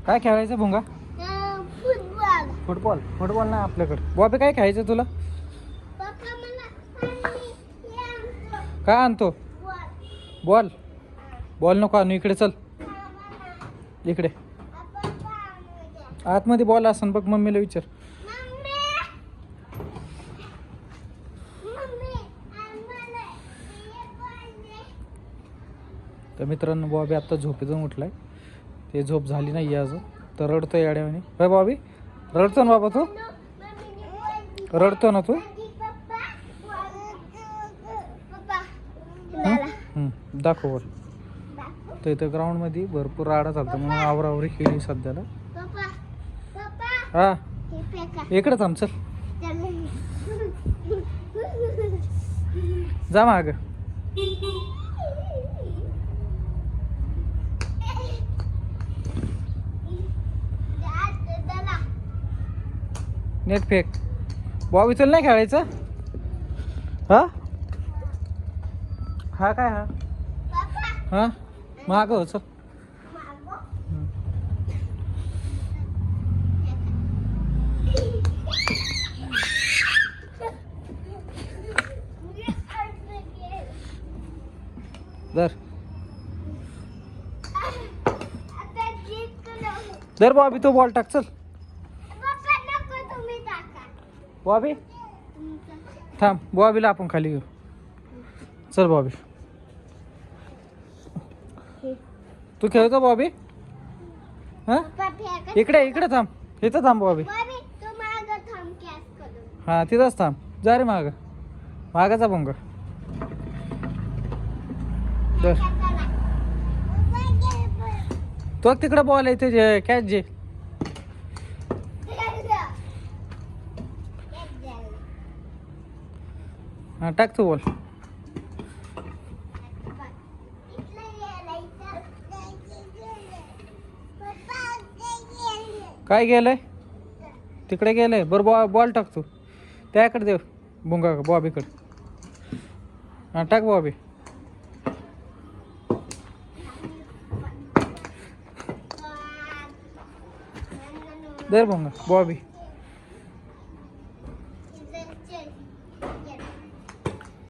काय खेळायचं भुंगा? Football. Football. Football नाही आपल्याकडे. बॉबी काय खेळायचं तुला? पप्पा मला हे आणतो. काय आणतो? बॉल. बॉल. बॉल नको आणू, इकडे चल. इकडे पप्पा आणू द्या. आतमध्ये बॉल असन बघ, मम्मीला विचार. मम्मी आम्हाला हे बॉल दे. तर मित्रांनो, बॉबी आत्ता झोपेतून उठलाय. ते झोप झाली नाही अजून, तर रडतोय याड्यावानी. होय बॉबी, रडतो ना बाबा तू? रडतो ना तू? दाखव बॉल. तर इथं ग्राउंडमध्ये भरपूर राडा चालतं, म्हणून आवरावरी केली सध्याला. हा, इकडे थांब, चल. जा माग. Net fake. बॉबी चल, नाही खेळायचं? हा हा काय हा हा माग हो, चल. दर दर बॉबी, तो बॉल टाक, चल. बॉबी थांब, बॉबीला आपण खाली घेऊ. चल बॉबी, तू खेळतो बॉबी? हा, इकडे इकडे थांब, इथं थांब बॉबी. हा, तिथंच थांब. जा रे माग, मागाचा भोंग. दर तो तिकडे बॉल आहे, ते कॅच जे. हा, टाक तू बॉल. काय गेलंय? तिकडे गेलंय. बरं, बॉल टाक तू. त्याकडे दे भुंगा, बॉबीकडे. हा, टाक बॉबी. दर भुंगा, बॉबी.